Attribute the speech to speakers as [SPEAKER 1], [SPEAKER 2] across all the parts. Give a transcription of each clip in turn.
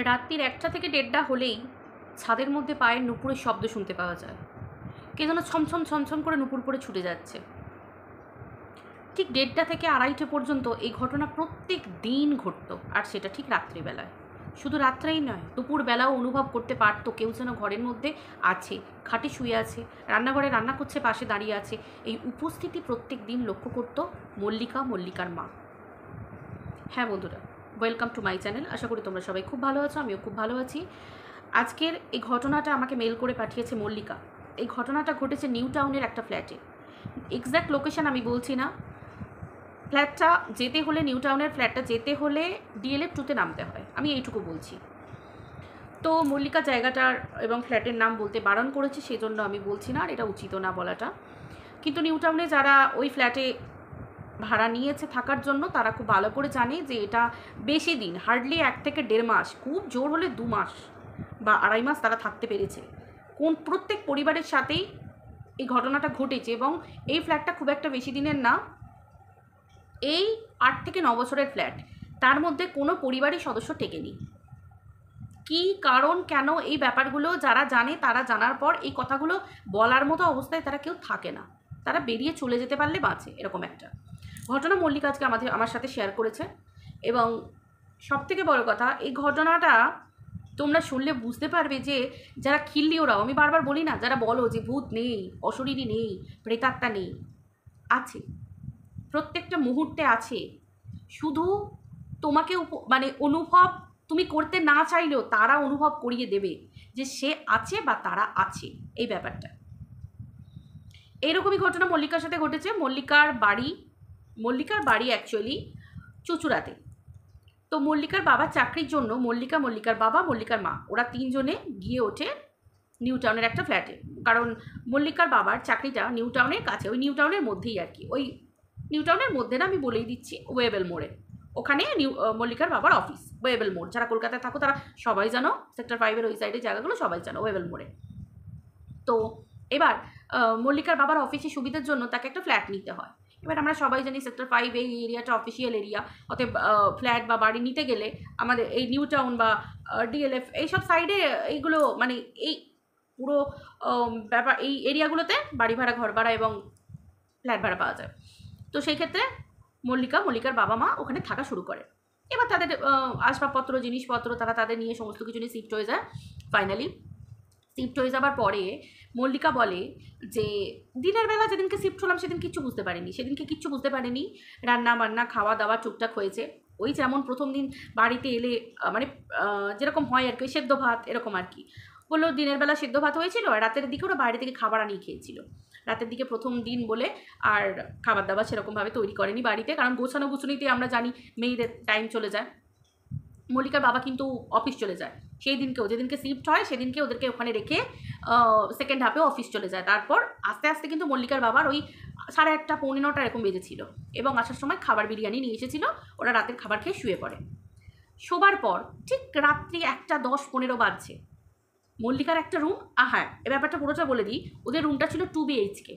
[SPEAKER 1] রাত্রির 1টা থেকে 1:30 হলেই ছাদের মধ্যে পায়ের নুপুরের শব্দ শুনতে পাওয়া যায়। কে যেন ছমছম ছমছম করে নুপুর পরে ছুটে যাচ্ছে। ঠিক 1:30 থেকে 2:30 পর্যন্ত এই ঘটনা প্রত্যেক দিন ঘটতো, আর সেটা ঠিক রাত্রিবেলায়। শুধু রাত্রেই নয়, দুপুরবেলাও অনুভব করতে পারতো কেউ যেন ঘরের মধ্যে আছে, খাটে শুয়ে আছে, রান্নাঘরে রান্না করছে, পাশে দাঁড়িয়ে আছে। এই উপস্থিতি প্রত্যেক দিন লক্ষ্য করতো মল্লিকার মা। হ্যাঁ বন্ধুরা, ওয়েলকাম টু মাই চ্যানেল। আশা করি তোমরা সবাই খুব ভালো আছো, আমিও খুব ভালো আছি। আজকের এই ঘটনাটা আমাকে মেল করে পাঠিয়েছে মল্লিকা। এই ঘটনাটা ঘটেছে নিউ টাউনের একটা ফ্ল্যাটে। এক্স্যাক্ট লোকেশান আমি বলছি না। ফ্ল্যাটটা যেতে হলে, নিউ টাউনের ফ্ল্যাটটা যেতে হলে DLF 2-তে নামতে হয়, আমি এইটুকু বলছি। তো মল্লিকা জায়গাটার এবং ফ্ল্যাটের নাম বলতে বারণ করেছে, সেজন্য আমি বলছি না, আর এটা উচিত না বলাটা। কিন্তু নিউ টাউনে যারা ওই ফ্ল্যাটে ভাড়া নিয়েছে থাকার জন্য, তারা খুব ভালো করে জানে যে এটা বেশি দিন, হার্ডলি 1 থেকে 1.5 মাস, খুব জোর হলে 2 মাস বা 2.5 মাস তারা থাকতে পেরেছে। প্রত্যেক পরিবারের সাথেই এই ঘটনাটা ঘটেছে, এবং এই ফ্ল্যাটটা খুব একটা বেশি দিনের না। এই 8 থেকে 9 বছরের ফ্ল্যাট, তার মধ্যে কোনো পরিবারের সদস্য টেকেনি। কী কারণ, কেন, এই ব্যাপারগুলো যারা জানে, তারা জানার পর এই কথাগুলো বলার মতো অবস্থায় তারা কেউ থাকে না। তারা বেরিয়ে চলে যেতে পারলে বাঁচে, এরকম একটা ঘটনা মল্লিকা আজকে আমার সাথে শেয়ার করেছে। এবং সবথেকে বড় কথা, এই ঘটনাটা তোমরা শুনলে বুঝতে পারবে যে যারা খিল্লি ওরাও, আমি বারবার বলি না, যারা বলো যে ভূত নেই, অশরীরী নেই, প্রেতাত্মা নেই, আছে, প্রত্যেকটা মুহূর্তে আছে। শুধু তোমাকে অনুভব তুমি করতে না চাইলেও তারা অনুভব করিয়ে দেবে যে সে আছে বা তারা আছে। এই ব্যাপারটা এইরকমই ঘটনা মল্লিকার সাথে ঘটেছে। মল্লিকার বাড়ি অ্যাকচুয়ালি চুঁচুড়াতে। তো মল্লিকার বাবার চাকরির জন্য মল্লিকার বাবা, মল্লিকার মা, ওরা 3 জনে গিয়ে ওঠে নিউ টাউনের একটা ফ্ল্যাটে। কারণ মল্লিকার বাবার চাকরিটা নিউ টাউনের কাছে, ওই নিউ টাউনের মধ্যেই আর কি। ওই নিউ টাউনের মধ্যে না, আমি বলেই দিচ্ছি, ওয়েবেল মোড়ে। ওখানে মল্লিকার বাবার অফিস, ওয়েবেল মোড়। যারা কলকাতায় থাকো তারা সবাই জানো, সেক্টর 5-এর ওই সাইডের জায়গাগুলো সবাই জানো, ওয়েবেল মোড়ে। তো এবার মল্লিকার বাবার অফিসের সুবিধার জন্য তাকে একটা ফ্ল্যাট নিতে হয়। এবার আমরা সবাই জানি সেক্টর 5 এই এরিয়াটা অফিসিয়াল এরিয়া। অতএব ফ্ল্যাট বা বাড়ি নিতে গেলে আমাদের এই নিউ টাউন বা DLF এইসব সাইডে এইগুলো এই পুরো ব্যাপার, এই এরিয়াগুলোতে বাড়ি ভাড়া, ঘর ভাড়া এবং ফ্ল্যাট ভাড়া পাওয়া যায়। তো সেই ক্ষেত্রে মল্লিকার বাবা মা ওখানে থাকা শুরু করে। এবার তাদের আসবাবপত্র, জিনিসপত্র তারা তাদের নিয়ে সমস্ত কিছু নিয়ে শিফট হয়ে যায়। ফাইনালি শিফট হয়ে যাবার পরে মল্লিকা বলে যে দিনের বেলা যেদিনকে শিফট হলাম সেদিন কিচ্ছু বুঝতে পারিনি। রান্না বান্না খাওয়া দাওয়া টুকটাক হয়েছে। ওই যেমন প্রথম দিন বাড়িতে এলে যেরকম হয় আর কি, সেদ্ধ ভাত এরকম আর কি। বললো দিনের বেলা সেদ্ধ ভাত হয়েছিল, আর রাতের দিকে ওরা বাইরে থেকে খাবার আনিয়ে খেয়েছিল। রাতের দিকে প্রথম দিন বলে আর খাবার দাবার সেরকমভাবে তৈরি করেনি বাড়িতে, কারণ গোছানো গুছানিতে আমরা জানি মেয়েদের টাইম চলে যায়। মল্লিকার বাবা কিন্তু অফিস চলে যায় সেই দিনকেও, যেদিনকে শিফট হয় সেদিনকে ওদেরকে ওখানে রেখে সেকেন্ড হাফে অফিস চলে যায়। তারপর আস্তে আস্তে কিন্তু মল্লিকার বাবার ওই 8:30 পৌনে 9টা এরকম বেজেছিল, এবং আসার সময় খাবার বিরিয়ানি নিয়ে এসেছিল। ওরা রাতের খাবার খেয়ে শুয়ে পড়ে। শোবার পর ঠিক রাত্রি 1:10-15 বাজছে। মল্লিকার একটা রুম, হ্যাঁ এ ব্যাপারটা পুরোটা বলে দিই, ওদের রুমটা ছিল 2 BHK।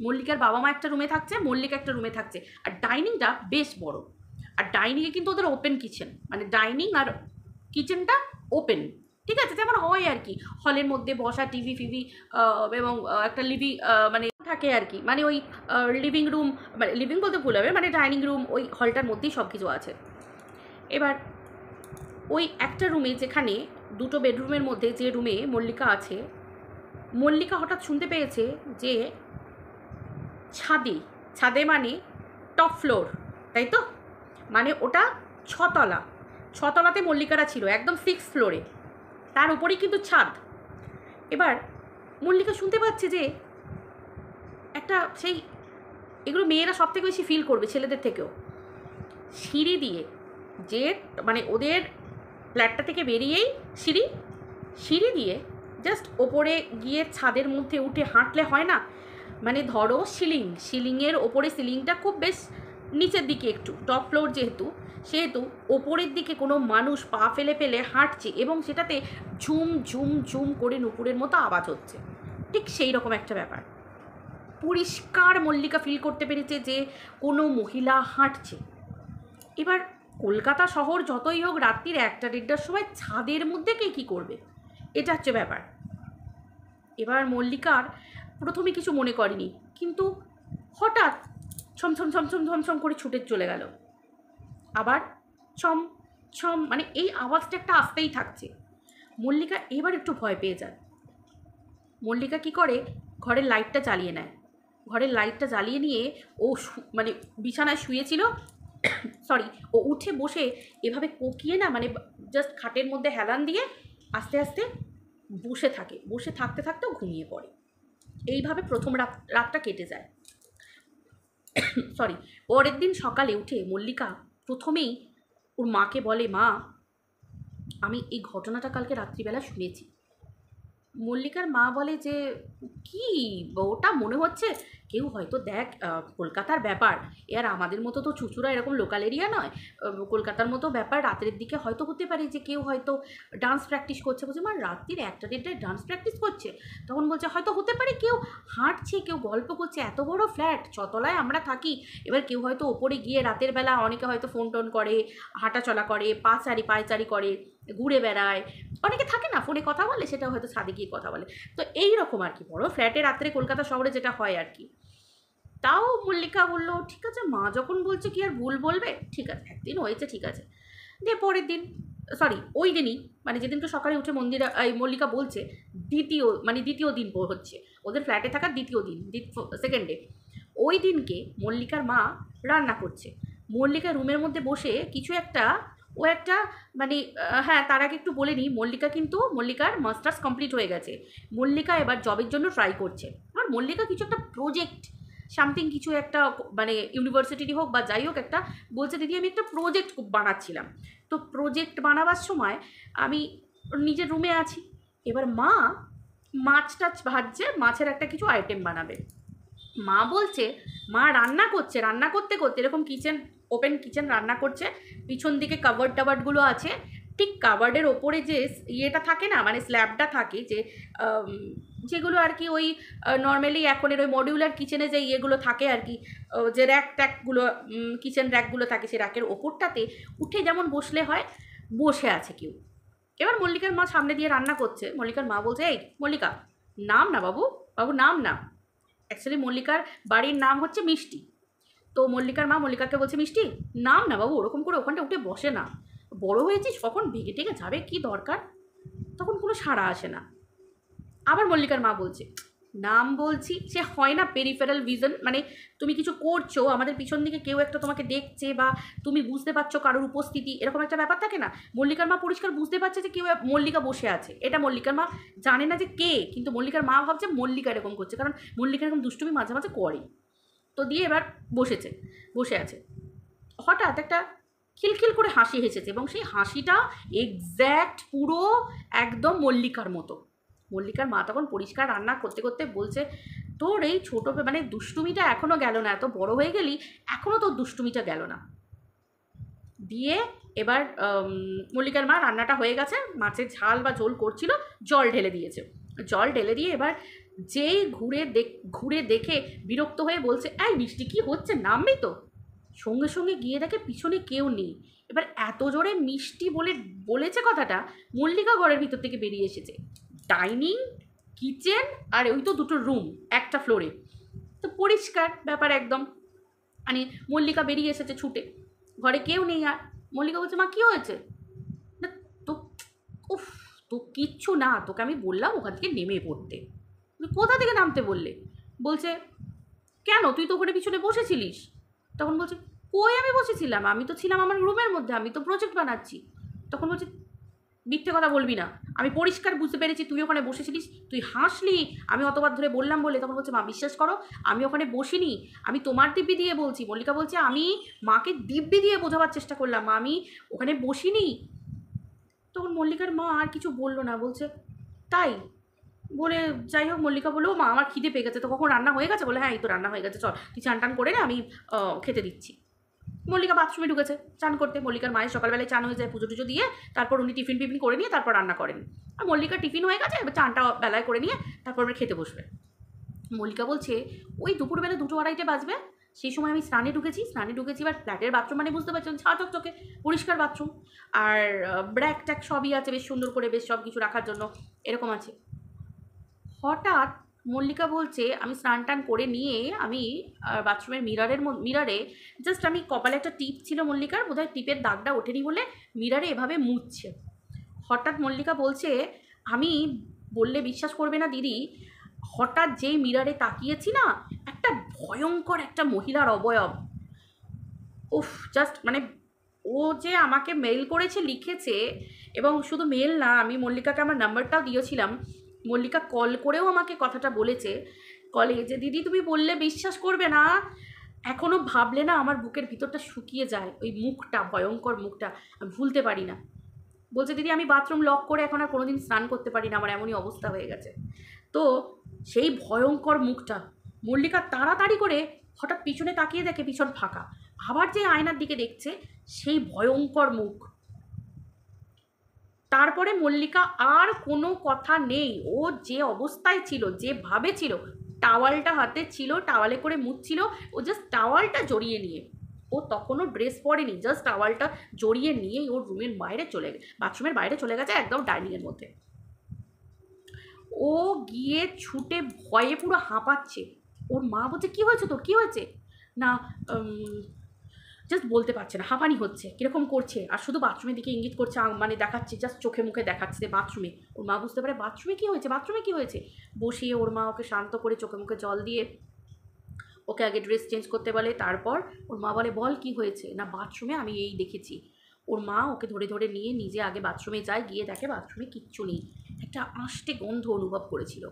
[SPEAKER 1] মল্লিকার বাবা মা একটা রুমে থাকছে, মল্লিকা একটা রুমে থাকছে, আর ডাইনিংটা বেশ বড়। আর ডাইনিংয়ে কিন্তু ওদের ওপেন কিচেন, ডাইনিং আর কিচেনটা ওপেন, ঠিক আছে, যেমন হয় আর কি, হলের মধ্যে বসা টিভি ফিভি এবং একটা থাকে আর কি, ওই লিভিং রুম, লিভিং বলতে ভুল হবে, ডাইনিং রুম ওই হলটার মধ্যেই সব কিছু আছে। এবার ওই একটা রুমে, যেখানে 2টো বেডরুমের মধ্যে যে রুমে মল্লিকা আছে, মল্লিকা হঠাৎ শুনতে পেয়েছে যে ছাদে টপ ফ্লোর, তাই তো, ওটা 6তলাতে মল্লিকারা ছিল, একদম 6th ফ্লোরে, তার উপরেই কিন্তু ছাদ। এবার মল্লিকা শুনতে পাচ্ছে যে একটা সেই, এগুলো মেয়েরা সব থেকে বেশি ফিল করবে ছেলেদের থেকেও, সিঁড়ি দিয়ে যে ওদের ফ্ল্যাটটা থেকে বেরিয়েই সিঁড়ি দিয়ে জাস্ট ওপরে গিয়ে ছাদের মধ্যে উঠে হাঁটলে হয় না, ধরো সিলিংয়ের ওপরে, সিলিংটা খুব বেশ নিচের দিকে, একটু টপ ফ্লোর সেহেতু ওপরের দিকে কোনো মানুষ পা ফেলে হাঁটছে, এবং সেটাতে ঝুম ঝুম ঝুম করে নুপুরের মতো আওয়াজ হচ্ছে। ঠিক সেই রকম একটা ব্যাপার পরিষ্কার মল্লিকা ফিল করতে পেরেছে যে কোনো মহিলা হাঁটছে। এবার কলকাতা শহর যতই হোক রাত্রির 1টা-1.5টার সময় ছাদের মধ্যে কে কী করবে, এটা হচ্ছে ব্যাপার। এবার মল্লিকার প্রথমে কিছু মনে করেনি, কিন্তু হঠাৎ ছমছম ছমছম ছমছম করে ছুটে চলে গেল। আবার ছম ছম, মানে এই আওয়াজটা একটা আসতেই থাকছে। মল্লিকা এবার একটু ভয় পেয়ে যায়। মল্লিকা কি করে, ঘরের লাইটটা জ্বালিয়ে নেয়। ঘরের লাইটটা জ্বালিয়ে নিয়ে ও মানে বিছানায় শুয়েছিল, সরি, ও উঠে বসে এভাবে কোকিয়ে না, মানে জাস্ট খাটের মধ্যে হেলান দিয়ে আস্তে আস্তে বসে থাকে। বসে থাকতে থাকতেও ঘুমিয়ে পড়ে। এইভাবে প্রথম রাতটা কেটে যায়। সরি, পরের দিন সকালে উঠে মল্লিকা প্রথমেই ওর মাকে বলে, মা, আমি এই ঘটনাটা কালকে রাত্রিবেলা শুনেছি। মল্লিকার মা বলে যে, কি ওটা মনে হচ্ছে কেউ হয়তো দেখ, কলকাতার ব্যাপার, এর আমাদের মতো তো চুচুড়া এরকম লোকাল এরিয়া নয়, কলকাতার মতো ব্যাপার, রাতের দিকে হয়তো হতে পারে যে কেউ হয়তো ডান্স প্র্যাকটিস করছে। বলছে, মা রাত্রির 1টা-1.5টায় ডান্স প্র্যাকটিস করছে? তখন বলছে, হয়তো হতে পারে কেউ হাঁটছে, কেউ গল্প করছে, এত বড় ফ্ল্যাট, 6তলায় আমরা থাকি, এবার কেউ হয়তো ওপরে গিয়ে রাতের বেলা অনেকে হয়তো ফোন টোন করে, হাঁটাচলা করে, পায়চারি করে, ঘুরে বেড়ায়, অনেকে থাকে না ফোনে কথা বলে, সেটা হয়তো ছাদে গিয়ে কথা বলে। তো এই রকম আর কি, বড় ফ্ল্যাটে রাত্রে কলকাতা শহরে যেটা হয় আর কি। তাও মল্লিকা বললো, ঠিক আছে, মা যখন বলছে কি আর ভুল বলবে, ঠিক আছে, একদিন হয়েছে, ঠিক আছে। দিয়ে পরের দিন, সরি ওই দিনই, মানে যেদিনকে সকালে উঠে মল্লিকা বলছে, দ্বিতীয় দিন হচ্ছে ওদের ফ্ল্যাটে থাকার দ্বিতীয় দিন, সেকেন্ড ডে। ওই দিনকে মল্লিকার মা রান্না করছে। মল্লিকা রুমের মধ্যে বসে কিছু একটা, ও একটা মানে, হ্যাঁ তার আগে একটু বলে নিই, মল্লিকার মাস্টার্স কমপ্লিট হয়ে গেছে। মল্লিকা এবার জবের জন্য ট্রাই করছে। আর মল্লিকা কিছু একটা প্রজেক্ট সামথিং কিছু একটা, মানে ইউনিভার্সিটি হোক বা যাই হোক একটা, বলছে, দিদি আমি একটা প্রজেক্ট বানাচ্ছিলাম। তো প্রজেক্ট বানাবার সময় আমি নিজের রুমে আছি। এবার মা মাছ টাছ ভাজছে, মাছের একটা কিছু আইটেম বানাবে। মা বলছে, মা রান্না করতে করতে এরকম ওপেন কিচেন রান্না করছে, পিছন দিকে কাবার্ড টাবার্ডগুলো আছে, ঠিক কাবার্ডের ওপরে যে ইয়েটা থাকে না, মানে স্ল্যাবটা থাকে, যেগুলো আর কি ওই নর্মালি এখনের ওই মডিউলার কিচেনে যে ইয়েগুলো থাকে আর কি, যে ট্যাকগুলো, কিচেন র্যাকগুলো থাকে, সেই র্যাকের ওপরটাতে উঠে যেমন বসলে হয়, বসে আছে কেউ। এবার মল্লিকার মা সামনে দিয়ে রান্না করছে। মল্লিকার মা বলছে, এই মল্লিকা, নাম না বাবু, নাম না। অ্যাকচুয়ালি মল্লিকার বাড়ির নাম হচ্ছে মিষ্টি। তো মল্লিকার মা মল্লিকাকে বলছে, মিষ্টি, নাম না বাবু, ওরকম করে ওখানটা উঠে বসে না, বড় হয়েছিস, কখন ভেগে টেগে যাবে, কি দরকার। তখন কোনো সাড়া আসে না। আবার মল্লিকার মা বলছে, নাম বলছি, সে হয় না পেরিফেরাল ভিজন, মানে তুমি কিছু করছো, আমাদের পিছন দিকে কেউ একটা তোমাকে দেখছে, বা তুমি বুঝতে পারছো কারোর উপস্থিতি, এরকম একটা ব্যাপার থাকে না। মল্লিকার মা পরিষ্কার বুঝতে পারছে যে কেউ মল্লিকা বসে আছে, এটা মল্লিকার মা জানে না যে কে, কিন্তু মল্লিকার মা ভাবছে মল্লিকা এরকম করছে, কারণ মল্লিকা এরকম দুষ্টুমি মাঝে মাঝে করে। তো দিয়ে এবার বসে আছে। হঠাৎ একটা খিলখিল করে হাসি হেসেছে, এবং সেই হাসিটা এক্স্যাক্ট পুরো একদম মল্লিকার মতো। মল্লিকার মা তখন পরিষ্কার রান্না করতে করতে বলছে, তোর এই ছোটো মানে দুষ্টুমিটা এখনও গেল না, এত বড় হয়ে গেলি, এখনও তোর দুষ্টুমিটা গেল না। দিয়ে এবার মল্লিকার মা রান্নাটা হয়ে গেছে, মাছের ঝাল বা ঝোল করছিল, জল ঢেলে দিয়েছে। জল ঢেলে দিয়ে এবার যেই ঘুরে দেখে বিরক্ত হয়ে বলছে, এই মিষ্টি, কি হচ্ছে, নামবি তো? সঙ্গে সঙ্গে গিয়ে দেখে পিছনে কেউ নেই। এবার এত জোরে মিষ্টি বলেছে কথাটা, মল্লিকা ঘরের ভিতর থেকে বেরিয়ে এসেছে। ডাইনিং, কিচেন আর ওই তো দুটো রুম একটা ফ্লোরে, তো পরিষ্কার ব্যাপার একদম। মানে মল্লিকা বেরিয়ে এসেছে ছুটে, ঘরে কেউ নেই। আর মল্লিকা বলছে, মা কী হয়েছে? না তো, উফ, তো কিচ্ছু না, তোকে আমি বললাম ওখান থেকে নেমে পড়তে। কোথা থেকে নামতে বললে? বলছে, কেন, তুই তো ওখানে পিছনে বসেছিলিস। তখন বলছে, কই আমি বসেছিলাম, আমি তো ছিলাম আমার রুমের মধ্যে, আমি তো প্রজেক্ট বানাচ্ছি। তখন বলছে, মিথ্যে কথা বলবি না, আমি পরিষ্কার বুঝতে পেরেছি তুই ওখানে বসেছিলিস, তুই হাসলি, আমি অতবার ধরে বললাম বলে। তখন বলছে, মা বিশ্বাস করো, আমি ওখানে বসিনি, আমি তোমার দিব্যি দিয়ে বলছি। মল্লিকা বলছে, আমি মাকে দিব্যি দিয়ে বোঝাবার চেষ্টা করলাম, মা আমি ওখানে বসিনি। তখন মল্লিকার মা আর কিছু বললো না, বলছে, তাই বলে যাই হোক, মল্লিকা বললো, মা আমার খিদে পেয়ে গেছে। তো কখন রান্না হয়ে গেছে? বলে, হ্যাঁ এই তো রান্না হয়ে গেছে, চল তুই চান টান করে না, আমি খেতে দিচ্ছি। মল্লিকা বাথরুমে ঢুকেছে চান করতে। মল্লিকার মায়ের সকালবেলায় চান হয়ে যায়, পুজো টুজো দিয়ে তারপর উনি টিফিন করে নিয়ে তারপর রান্না করেন। আর মল্লিকা টিফিন হয়ে গেছে, এবার চানটা বেলায় করে নিয়ে তারপর খেতে বসবে। মল্লিকা বলছে, ওই দুপুরবেলা 2-2:30 বাজবে, সেই সময় আমি স্নানে ঢুকেছি এবার ফ্ল্যাটের বাথরুম মানে বুঝতে পারছেন ছা চকচকে পরিষ্কার বাথরুম, আর ব্র্যাক ট্যাক সবই আছে বেশ সুন্দর করে, বেশ সব কিছু রাখার জন্য এরকম আছে। হঠাৎ মল্লিকা বলছে, আমি স্নান টান করে নিয়ে আমি বাথরুমের মিরারে জাস্ট আমি কপালে একটা টিপ ছিল মল্লিকার, বোধহয় টিপের দাগটা ওঠেনি বলে মিরারে এভাবে মুছছে। হঠাৎ মল্লিকা বলছে, আমি বললে বিশ্বাস করবে না দিদি, হঠাৎ যেই মিরারে তাকিয়েছি না, একটা ভয়ঙ্কর একটা মহিলার অবয়ব, উফ জাস্ট মানে ও যে আমাকে মেল করেছে, লিখেছে, এবং শুধু মেল না, আমি মল্লিকাকে আমার নাম্বারটাও দিয়েছিলাম, মল্লিকা কল করেও আমাকে কথাটা বলেছে কলে, যে দিদি তুমি বললে বিশ্বাস করবে না, এখনও ভাবলে না আমার বুকের ভিতরটা শুকিয়ে যায়, ওই মুখটা, ভয়ঙ্কর মুখটা আমি ভুলতে পারি না। বলছে দিদি আমি বাথরুম লক করে এখন আর কোনোদিন স্নান করতে পারি না, আমার এমনই অবস্থা হয়ে গেছে। তো সেই ভয়ঙ্কর মুখটা, মল্লিকা তাড়াতাড়ি করে হঠাৎ পিছনে তাকিয়ে দেখে পিছন ফাঁকা, আবার যে আয়নার দিকে দেখছে সেই ভয়ঙ্কর মুখ। তারপরে মল্লিকা আর কোনো কথা নেই, ও যে অবস্থায় ছিল, যেভাবে ছিল, টাওয়ালটা হাতে ছিল, টাওয়ালে করে মুছছিল, ও জাস্ট টাওয়ালটা জড়িয়ে নিয়ে, ও তখনও ড্রেস পরেনি, জাস্ট টাওয়ালটা জড়িয়ে নিয়েই ওর রুমের বাইরে বাথরুমের বাইরে চলে গেছে, একদম ডাইনিংয়ের মধ্যে। ও গিয়ে ছুটে ভয়ে পুরো হাঁপাচ্ছে। ওর মা বলছে কী হয়েছে তোর, কী হয়েছে? না জাস্ট বলতে পারছে না, হাঁপানি হচ্ছে, কীরকম করছে, আর শুধু বাথরুমের দিকে ইঙ্গিত করছে, মানে দেখাচ্ছে, জাস্ট চোখে মুখে দেখাচ্ছে বাথরুমে। ওর মা বুঝতে পারে বাথরুমে কী হয়েছে, বাথরুমে কী হয়েছে। বসিয়ে ওর মা ওকে শান্ত করে চোখে মুখে জল দিয়ে ওকে আগে ড্রেস চেঞ্জ করতে বলে, তারপর ওর মা বলে বল কী হয়েছে। না বাথরুমে আমি এই দেখেছি। ওর মা ওকে ধরে ধরে নিয়ে নিজে আগে বাথরুমে যায়, গিয়ে দেখে বাথরুমে কিচ্ছু নেই, একটা আষ্টে গন্ধ অনুভব করেছিল,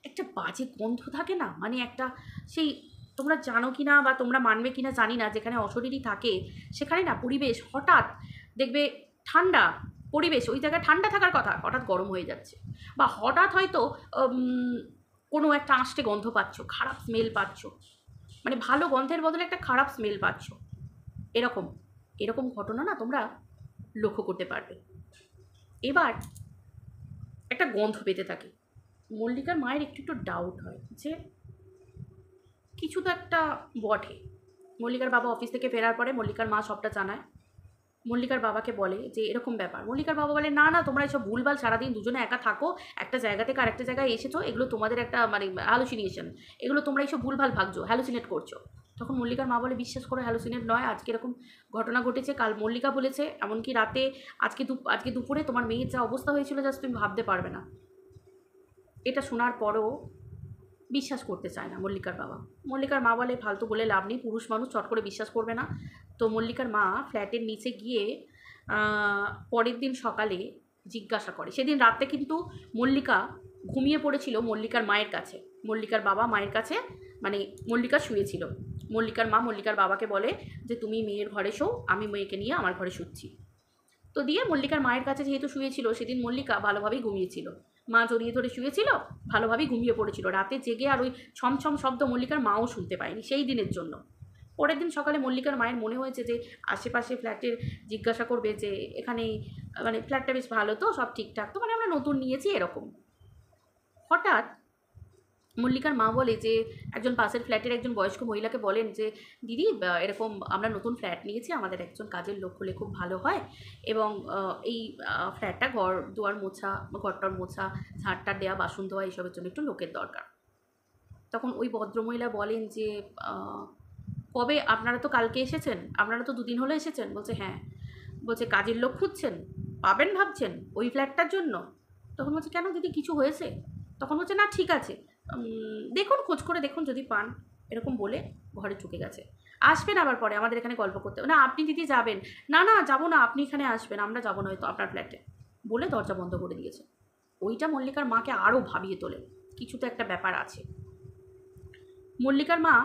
[SPEAKER 1] একটা বাজে গন্ধ থাকে না, মানে একটা সেই, তোমরা জানো কি না বা তোমরা মানবে কি না জানি না, যেখানে অশরীরী থাকে সেখানে না পরিবেশ হঠাৎ দেখবে ঠান্ডা, পরিবেশ ওই জায়গায় ঠান্ডা থাকার কথা, হঠাৎ গরম হয়ে যাচ্ছে, বা হঠাৎ হয়তো কোনো একটা আষ্টে গন্ধ পাচ্ছ, খারাপ স্মেল পাচ্ছ, মানে ভালো গন্ধের বদলে একটা খারাপ স্মেল পাচ্ছ, এরকম এরকম ঘটনা না তোমরা লক্ষ্য করতে পারবে। এবার একটা গন্ধ পেতে থাকে, মল্লিকার মায়ের একটু একটু ডাউট হয় যে কিছু তো একটা বটে। মল্লিকার বাবা অফিস থেকে ফেরার পরে মল্লিকার মা সবটা জানায়, মল্লিকার বাবাকে বলে যে এরকম ব্যাপার। মল্লিকার বাবা বলে না না, তোমরা এসব ভুলভাল সারাদিন দুজনে একা থাকো, একটা জায়গা থেকে আরেকটা জায়গায় এসেছো, এগুলো তোমাদের একটা মানে হ্যালুসিনেশন, এগুলো তোমরা এইসব ভুলভাল ভাগছো, হ্যালুসিনেট করছো। তখন মল্লিকার মা বলে বিশ্বাস করে হ্যালুসিনেট নয়, আজকে এরকম ঘটনা ঘটেছে, কাল মল্লিকা বলেছে, এমনকি রাতে আজকে দুপুরে তোমার মেয়ের যা অবস্থা হয়েছিল জাস্ট তুমি ভাবতে পারবে না। এটা শোনার পরও বিশ্বাস করতে চায় না মল্লিকার বাবা। মল্লিকার মা বলে ফালতু বলে লাভ নেই, পুরুষ মানুষ চট করে বিশ্বাস করবে না। তো মল্লিকার মা ফ্ল্যাটের নিচে গিয়ে পরের দিন সকালে জিজ্ঞাসা করে, সেদিন রাতে কিন্তু মল্লিকা ঘুমিয়ে পড়েছিল মল্লিকার মায়ের কাছে, মল্লিকার বাবা মায়ের কাছে, মানে মল্লিকা শুয়েছিল। মল্লিকার মা মল্লিকার বাবাকে বলে যে তুমি মেয়ের ঘরে শো, আমি মেয়েকে নিয়ে আমার ঘরে শুচ্ছি। তো দিয়ে মল্লিকার মায়ের কাছে যেহেতু শুয়েছিল, সেদিন মল্লিকা ভালোভাবেই ঘুমিয়েছিল, মা জড়িয়ে ধরে শুয়েছিল, ভালোভাবেই ঘুমিয়ে পড়েছিল, রাতে জেগে আর ওই ছমছম শব্দ মল্লিকার মাও শুনতে পায়নি সেই দিনের জন্য। পরের দিন সকালে মল্লিকার মায়ের মনে হয়েছে যে আশেপাশে ফ্ল্যাটের জিজ্ঞাসা করবে যে এখানে মানে ফ্ল্যাটটা বেশ ভালো তো, সব ঠিকঠাক তো, মানে আমরা নতুন নিয়েছি এরকম। হঠাৎ মল্লিকার মা বলে যে একজন পাশের ফ্ল্যাটের একজন বয়স্ক মহিলাকে বলেন যে দিদি এরকম আমরা নতুন ফ্ল্যাট নিয়েছি, আমাদের একজন কাজের লোক হলে খুব ভালো হয়, এবং এই ফ্ল্যাটটা ঘর টর মোছা, ঝাড়টার দেওয়া, বাসন ধোয়া এইসবের জন্য একটু লোকের দরকার। তখন ওই ভদ্রমহিলা বলেন যে কবে, আপনারা তো কালকে এসেছেন, আপনারা তো দুদিন হলো এসেছেন। বলছে হ্যাঁ। বলছে কাজের লোক খুঁজছেন, পাবেন ভাবছেন ওই ফ্ল্যাটটার জন্য? তখন বলছে কেন দিদি কিছু হয়েছে? তখন বলছে না ঠিক আছে, দেখুন খোঁজ করে দেখুন যদি পান, এরকম বলে ঘরে ঢুকে গেছে। আসবেন আবার পরে আমাদের এখানে গল্প করতে। না আপনি দিদি যাবেন? না না যাবো না, আপনি এখানে আসবেন, আমরা যাবো না হয়তো আপনার ফ্ল্যাটে, বলে দরজা বন্ধ করে দিয়েছে। ওইটা মল্লিকার মাকে আরও ভাবিয়ে তোলে, কিছু তো একটা ব্যাপার আছে। মল্লিকার মা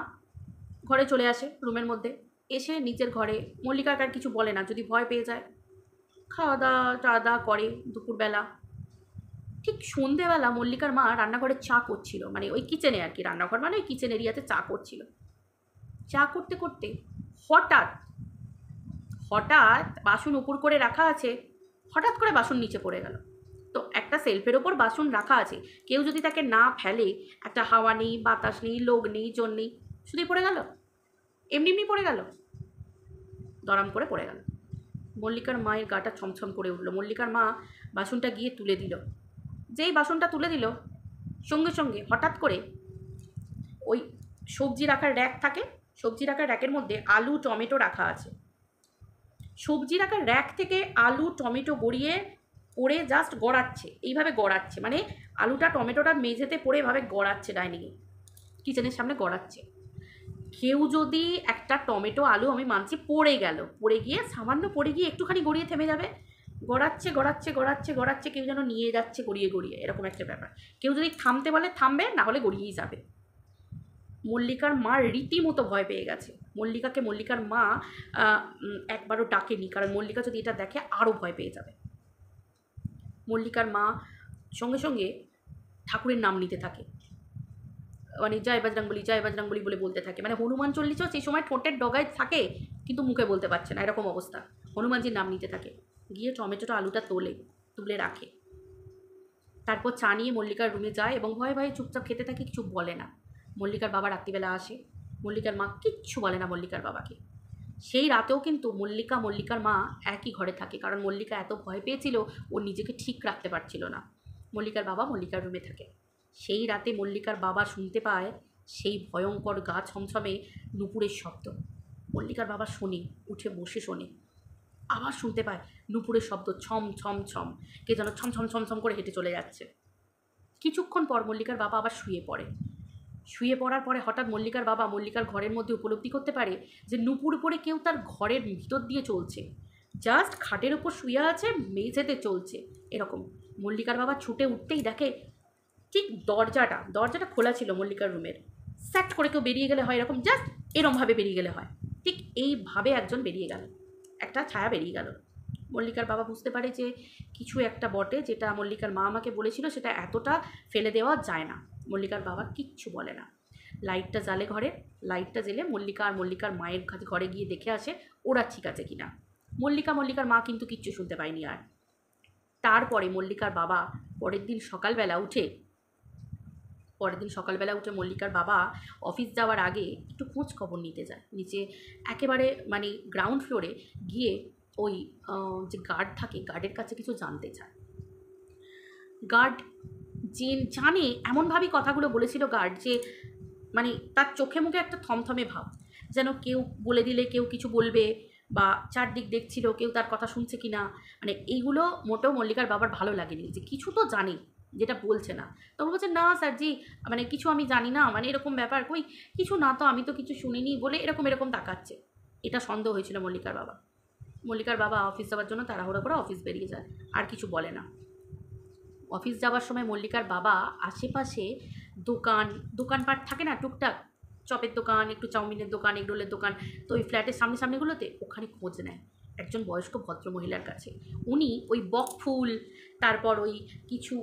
[SPEAKER 1] ঘরে চলে আসে, রুমের মধ্যে এসে নিচের ঘরে মল্লিকাকে আর কিছু বলে না, যদি ভয় পেয়ে যায়। খাওয়া দাওয়া করে দুপুরবেলা। ঠিক সন্ধেবেলা মল্লিকার মা রান্নাঘরে চা করছিল, মানে ওই কিচেনে আর কি, রান্নাঘর মানে ওই কিচেন এরিয়াতে চা করছিল। চা করতে করতে হঠাৎ বাসন উপর করে রাখা আছে, হঠাৎ করে বাসন নিচে পড়ে গেল। তো একটা সেলফের ওপর বাসন রাখা আছে, কেউ যদি তাকে না ফেলে, একটা হাওয়া নেই, বাতাস নেই, লোক নেই, জন নেই, শুধুই পড়ে গেল। এমনি এমনি পড়ে গেল, দরাম করে পড়ে গেল। মল্লিকার মায়ের গাটা ছমছম করে উঠল। মল্লিকার মা বাসনটা গিয়ে তুলে দিল। যেই বাসনটা তুলে দিল, সঙ্গে সঙ্গে হঠাৎ করে ওই সবজি রাখার র্যাক থাকে, সবজি রাখার র্যাকের মধ্যে আলু টমেটো রাখা আছে। সবজি রাখার র্যাক থেকে আলু টমেটো গড়িয়ে পড়ে জাস্ট গড়াচ্ছে, এইভাবে গড়াচ্ছে, মানে আলুটা টমেটোটা মেঝেতে পড়ে এভাবে গড়াচ্ছে, ডাইনিংয়ে কিচেনের সামনে গড়াচ্ছে। কেউ যদি একটা টমেটো আলু, আমি মানছি পড়ে গেল, পড়ে গিয়ে সামান্য পড়ে গিয়ে একটুখানি গড়িয়ে থেমে যাবে, গড়াচ্ছে গড়াচ্ছে গড়াচ্ছে গড়াচ্ছে, কেউ যেন নিয়ে যাচ্ছে গড়িয়ে গড়িয়ে, এরকম একটা ব্যাপার। কেউ যদি থামতে বলে থামবে, না হলে গড়িয়েই যাবে। মল্লিকার মা রীতিমতো ভয় পেয়ে গেছে। মল্লিকাকে মল্লিকার মা একবারও ডাকেনি, কারণ মল্লিকা যদি এটা দেখে আরও ভয় পেয়ে যাবে। মল্লিকার মা সঙ্গে সঙ্গে ঠাকুরের নাম নিতে থাকে, মানে জয় বজরংবলী জয় বজরংবলী বলে বলতে থাকে, মানে হনুমান চল্লিশও সেই সময় ঠোঁটের ডগায় থাকে কিন্তু মুখে বলতে পারছে না, এরকম অবস্থা। হনুমানজির নাম নিতে থাকে, গিয়ে টমেটোটা আলুটা তুলে রাখে। তারপর চা নিয়ে মল্লিকার রুমে যায় এবং ভয়ে ভয়ে চুপচাপ খেতে থাকে, কিছু বলে না। মল্লিকার বাবা রাত্রিবেলা আসে, মল্লিকার মা কিচ্ছু বলে না মল্লিকার বাবাকে। সেই রাতেও কিন্তু মল্লিকার মা একই ঘরে থাকে, কারণ মল্লিকা এত ভয় পেয়েছিল ও নিজেকে ঠিক রাখতে পারছিল না। মল্লিকার বাবা মল্লিকার রুমে থাকে। সেই রাতে মল্লিকার বাবা শুনতে পায় সেই ভয়ঙ্কর গা ছমছমে নুপুরের শব্দ। মল্লিকার বাবা শোনে, উঠে বসে শোনে, আবার শুনতে পায় নুপুরের শব্দ, ছম ছম ছম, কে যেন ছম ছম ছম ছম করে হেঁটে চলে যাচ্ছে। কিছুক্ষণ পর মল্লিকার বাবা আবার শুয়ে পড়ে। শুয়ে পড়ার পরে হঠাৎ মল্লিকার বাবা মল্লিকার ঘরের মধ্যে উপলব্ধি করতে পারে যে নুপুর উপরে কেউ তার ঘরের ভিতর দিয়ে চলছে, জাস্ট খাটের ওপর শুয়ে আছে, মেঝেতে চলছে এরকম। মল্লিকার বাবা ছুটে উঠতেই দেখে ঠিক দরজাটা খোলা ছিল মল্লিকার রুমের। স্যাট করে কেউ বেরিয়ে গেলে হয় এরকম, জাস্ট এরমভাবে বেরিয়ে গেলে হয়, ঠিক এইভাবে একজন বেরিয়ে গেল, একটা ছায়া বেরিয়ে গেল। মল্লিকার বাবা বুঝতে পারে যে কিছু একটা বটে, যেটা মল্লিকার মা আমাকে বলেছিল সেটা এতটা ফেলে দেওয়া যায় না। মল্লিকার বাবা কিচ্ছু বলে না। লাইটটা জ্বালে ঘরে, লাইটটা জ্বেলে মল্লিকা আর মল্লিকার মায়ের কাছে ঘরে গিয়ে দেখে আসে ওরা ঠিক আছে কিনা। মল্লিকার মা কিন্তু কিচ্ছু শুনতে পায়নি আর। তারপরে মল্লিকার বাবা পরের দিন সকালবেলা উঠে মল্লিকার বাবা অফিস যাওয়ার আগে একটু খোঁজ খবর নিতে যায় নিচে, একেবারে মানে গ্রাউন্ড ফ্লোরে গিয়ে ওই যে গার্ড থাকে, গার্ডের কাছে কিছু জানতে চায়। গার্ড যে জানে এমনভাবেই কথাগুলো বলেছিল গার্ড, যে মানে তার চোখে মুখে একটা থমথমে ভাব, যেন কেউ বলে দিলে কেউ কিছু বলবে, বা চারদিক দেখছিল কেউ তার কথা শুনছে কি না, মানে এইগুলো মোটেও মল্লিকার বাবার ভালো লাগেনি, যে কিছু তো জানে যেটা বলছে না। তখন বলছে না স্যারজি, মানে কিছু আমি জানি না, মানে এরকম ব্যাপার, কই কিছু না তো, আমি তো কিছু শুনিনি বলে এরকম তাকাচ্ছে। এটা সন্দেহ হয়েছিল মল্লিকার বাবা অফিস যাওয়ার জন্য তাড়াহুড়ো করে অফিস বেরিয়ে যায়, আর কিছু বলে না। অফিস যাওয়ার সময় মল্লিকার বাবা আশেপাশে দোকানপাট থাকে না টুকটাক, চপের দোকান, একটু চাউমিনের দোকান, এগরোলের দোকান, তো ওই ফ্ল্যাটের সামনেগুলোতে ওখানে খোঁজ নেয় একজন বয়স্ক ভদ্রমহিলার কাছে। উনি ওই বকফুল, তারপর ওই কিছু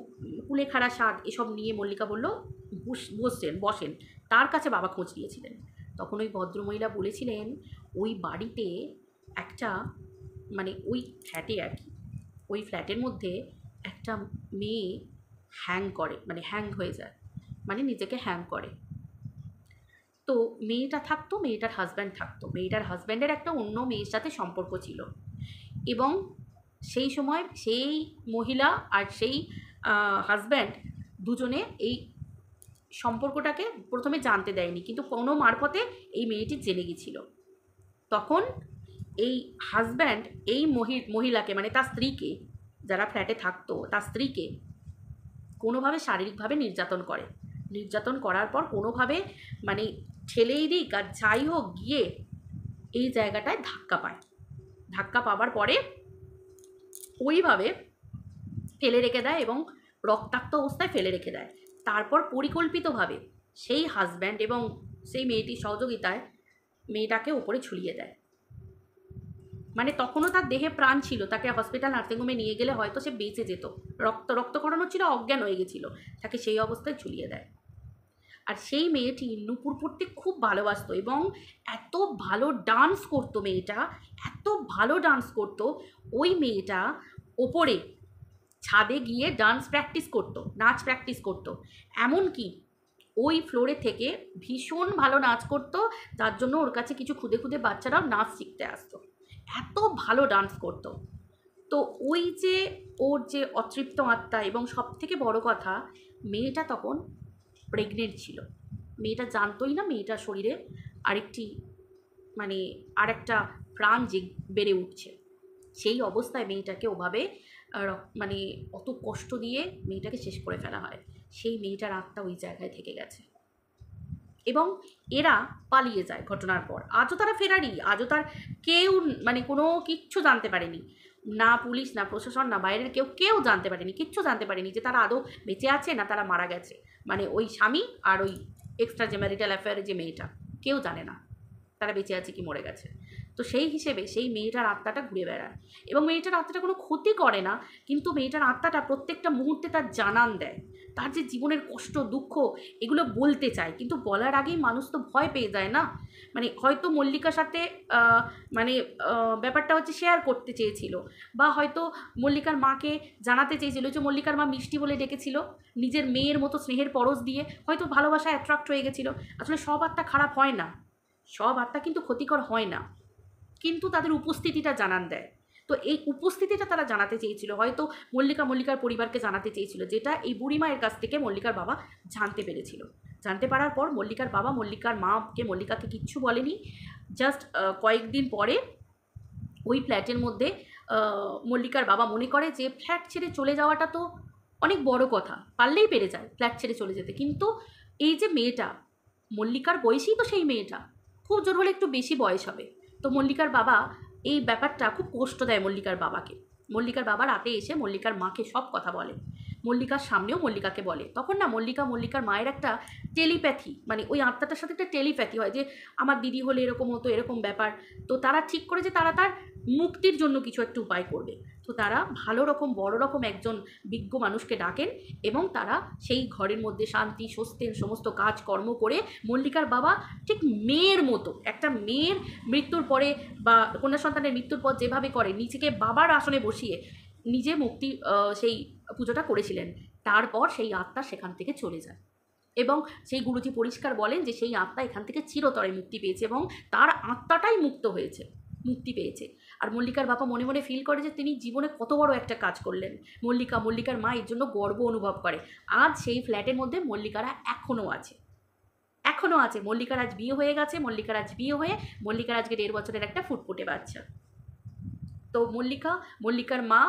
[SPEAKER 1] কুলেখাড়া শাক এসব নিয়ে মল্লিকা বলল বসেন, তার কাছে বাবা খোঁজ নিয়েছিলেন। তখন ওই ভদ্রমহিলা বলেছিলেন ওই বাড়িতে একটা, মানে ওই ফ্ল্যাটে আর কি, ওই ফ্ল্যাটের মধ্যে একটা মেয়ে হ্যাং হয়ে যায়, মানে নিজেকে হ্যাং করে। তো মেয়েটা থাকতো, মেয়েটার হাজব্যান্ড থাকতো, মেয়েটার হাজব্যান্ডের একটা অন্য মেয়ের সাথে সম্পর্ক ছিল, এবং সেই সময় সেই মহিলা আর সেই হাজব্যান্ড দুজনে এই সম্পর্কটাকে প্রথমে জানতে দেয়নি, কিন্তু কোনো মারফতে এই মেয়েটি জেনে গেছিল। তখন এই হাজব্যান্ড এই মহিলাকে, মানে তার স্ত্রীকে, যারা ফ্ল্যাটে থাকতো তার স্ত্রীকে কোনোভাবে শারীরিকভাবে নির্যাতন করার পর কোনোভাবে মানে ঠেলেই দিক আর যাই হোক গিয়ে এই জায়গাটায় ধাক্কা পাওয়ার পরে ওইভাবে ফেলে রেখে দেয় এবং রক্তাক্ত অবস্থায় ফেলে রেখে দেয়। তারপর পরিকল্পিতভাবে সেই হাজব্যান্ড এবং সেই মেয়েটির সহযোগিতায় মেয়েটাকে উপরে ঝুলিয়ে দেয়। মানে তখনও তার দেহে প্রাণ ছিল, তাকে হসপিটাল নার্সিংহোমে নিয়ে গেলে হয়তো সে বেঁচে যেত, রক্ত করানো ছিল, অজ্ঞান হয়ে গেছিলো, তাকে সেই অবস্থায় ঝুলিয়ে দেয়। আর সেই মেয়েটি নুপুর পড়তে খুব ভালোবাসতো এবং এত ভালো ডান্স করতো মেয়েটা, ওই মেয়েটা ওপরে ছাদে গিয়ে নাচ প্র্যাকটিস করতো। এমনকি ওই ফ্লোরে থেকে ভীষণ ভালো নাচ করতো, তার জন্য ওর কাছে কিছু খুদে খুদে বাচ্চারাও নাচ শিখতে আসতো, এত ভালো ডান্স করতো। তো ওই যে ওর যে অতৃপ্ত আত্মা, এবং সব থেকে বড় কথা মেয়েটা তখন প্রেগনেন্ট ছিল, মেয়েটা জানতোই না মেয়েটার শরীরে আরেকটি মানে আরেকটা প্রাণ যে বেড়ে উঠছে। সেই অবস্থায় মেয়েটাকে ওভাবে মানে অত কষ্ট দিয়ে মেয়েটাকে শেষ করে ফেলা হয়। সেই মেয়েটার আত্মা ওই জায়গায় থেকে গেছে এবং এরা পালিয়ে যায় ঘটনার পর। আজও তারা ফেরারি, আজও তার কেউ মানে কোনো কিচ্ছু জানতে পারেনি, না পুলিশ না প্রশাসন না বাইরের কেউ কেউ জানতে পারেনি, কিচ্ছু জানতে পারেনি যে তারা আদৌ বেঁচে আছে না তারা মারা গেছে। মানে ওই স্বামী আর ওই এক্সট্রা যে ম্যারিটাল অ্যাফেয়ারের যে মেয়েটা, কেউ জানে না তারা বেঁচে আছে কি মরে গেছে। তো সেই হিসেবে সেই মেয়েটার আত্মাটা ঘুরে বেড়ায় এবং মেয়েটার আত্মাটা কোনো ক্ষতি করে না, কিন্তু মেয়েটার আত্মাটা প্রত্যেকটা মুহূর্তে তার জানান দেয়, তার যে জীবনের কষ্ট দুঃখ এগুলো বলতে চায়, কিন্তু বলার আগেই মানুষ তো ভয় পেয়ে যায় না। মানে হয়তো মল্লিকার সাথে মানে ব্যাপারটা হচ্ছে শেয়ার করতে চেয়েছিল, বা হয়তো মল্লিকার মাকে জানাতে চেয়েছিল, যে মল্লিকার মা মিষ্টি বলে ডেকেছিল, নিজের মেয়ের মতো স্নেহের পরশ দিয়ে হয়তো ভালোবাসায় অ্যাট্রাক্ট হয়ে গেছিলো। আসলে সব আত্মা খারাপ হয় না, সব আত্মা কিন্তু ক্ষতিকর হয় না, কিন্তু তাদের উপস্থিতিটা জানান দেয়। তো এই উপস্থিতিটা তারা জানাতে চেয়েছিল, হয়তো মল্লিকার পরিবারকে জানাতে চেয়েছিল, যেটা এই বুড়ি মায়ের কাছ থেকে মল্লিকার বাবা জানতে পেরেছিল। জানতে পারার পর মল্লিকার বাবা মল্লিকার মাকে মল্লিকাকে কিচ্ছু বলেনি। জাস্ট কয়েকদিন পরে ওই ফ্ল্যাটের মধ্যে মল্লিকার বাবা মনে করে যে ফ্ল্যাট ছেড়ে চলে যাওয়াটা তো অনেক বড় কথা, পারলেই পেরে যায় ফ্ল্যাট ছেড়ে চলে যেতে, কিন্তু এই যে মেয়েটা মল্লিকার বয়সেই তো সেই মেয়েটা, খুব জোর হলে একটু বেশি বয়স হবে। তো মল্লিকার বাবা এই ব্যাপারটা খুব কষ্ট দেয় মল্লিকার বাবাকে। মল্লিকার বাবা রাতে এসে মল্লিকার মাকে সব কথা বলে, মল্লিকার সামনেও মল্লিকাকে বলে। তখন না মল্লিকার মায়ের একটা টেলিপ্যাথি, মানে ওই আত্মাটার সাথে একটা টেলিপ্যাথি হয় যে আমার দিদি হলে এরকম হতো, এরকম ব্যাপার। তো তারা ঠিক করে যে তারা তার মুক্তির জন্য কিছু একটা উপায় করবে। তো তারা ভালো রকম বড় রকম একজন বিজ্ঞ মানুষকে ডাকেন এবং তারা সেই ঘরের মধ্যে শান্তি স্বস্তির সমস্ত কাজকর্ম করে মল্লিকার বাবা ঠিক মেয়ের মতো, একটা মেয়ের মৃত্যুর পরে বা কন্যা সন্তানের মৃত্যুর পর যেভাবে করে নিজেকে বাবার আসনে বসিয়ে নিজে মুক্তি সেই পুজোটা করেছিলেন, তারপর সেই আত্মা সেখান থেকে চলে যায় এবং সেই গুরুজি পরিষ্কার বলেন যে সেই আত্মা এখান থেকে চিরতরে মুক্তি পেয়েছে এবং তার আত্মাটাই মুক্তি পেয়েছে। আর মল্লিকার বাবা মনে মনে ফিল করে যে তিনি জীবনে কত বড় একটা কাজ করলেন। মল্লিকার মা এর জন্য গর্ব অনুভব করে। আজ সেই ফ্ল্যাটের মধ্যে মল্লিকারা এখনও আছে। মল্লিকার আজ বিয়ে হয়ে গেছে, মল্লিকার আজকে 1.5 বছরের একটা ফুটফুটে বাচ্চা। তো মল্লিকার মা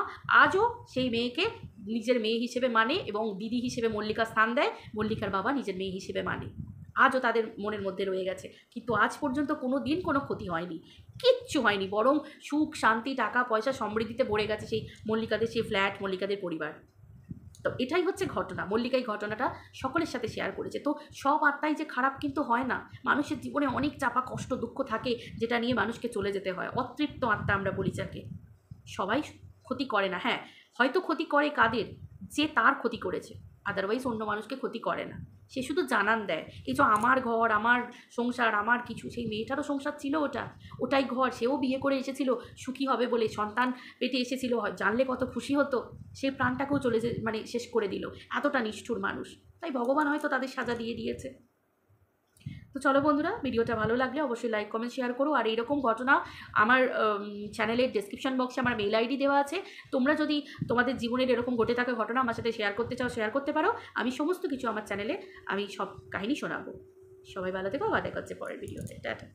[SPEAKER 1] আজও সেই মেয়েকে নিজের মেয়ে হিসেবে মানে এবং দিদি হিসেবে মল্লিকা স্থান দেয়, মল্লিকার বাবা নিজের মেয়ে হিসেবে মানে, আজও তাদের মনের মধ্যে রয়ে গেছে। কিন্তু আজ পর্যন্ত কোনো দিন কোনো ক্ষতি হয়নি, কিচ্ছু হয়নি, বরং সুখ শান্তি টাকা পয়সা সমৃদ্ধিতে ভরে গেছে সেই মল্লিকাদের সেই ফ্ল্যাট, মল্লিকাদের পরিবার। তো এটাই হচ্ছে ঘটনা। মল্লিকা এই ঘটনাটা সকলের সাথে শেয়ার করেছে। তো সব আত্মাই যে খারাপ কিন্তু হয় না, মানুষের জীবনে অনেক চাপা কষ্ট দুঃখ থাকে যেটা নিয়ে মানুষকে চলে যেতে হয়। অতৃপ্ত আত্মা আমরা বলি যাকে, সবাই ক্ষতি করে না। হ্যাঁ, হয়তো ক্ষতি করে কাদের, যে তার ক্ষতি করেছে, আদারওয়াইজ অন্য মানুষকে ক্ষতি করে না। সে শুধু জানান দেয়, এই যে আমার ঘর আমার সংসার আমার কিছু, সেই মেয়েটারও সংসার ছিল, ওটাই ঘর, সেও বিয়ে করে এসেছিল সুখী হবে বলে, সন্তান পেটে এসেছিল, জানলে কত খুশি হতো, সে প্রাণটাকেও মানে শেষ করে দিল। এতটা নিষ্ঠুর মানুষ, তাই ভগবান হয়তো তাদের সাজা দিয়ে দিয়েছে। তো চলো বন্ধুরা, ভিডিওটা ভালো লাগলে অবশ্যই লাইক কমেন্ট শেয়ার করো। আর এইরকম ঘটনা আমার চ্যানেলের ডেসক্রিপশন বক্সে আমার মেল আইডি দেওয়া আছে, তোমরা যদি তোমাদের জীবনের এরকম ঘটে থাকা ঘটনা আমার সাথে শেয়ার করতে চাও শেয়ার করতে পারো। আমি সমস্ত কিছু আমার চ্যানেলে আমি সব কাহিনী শোনাবো। সবাই ভালো থেকো, দেখা হচ্ছে পরের ভিডিওতে। টাটা।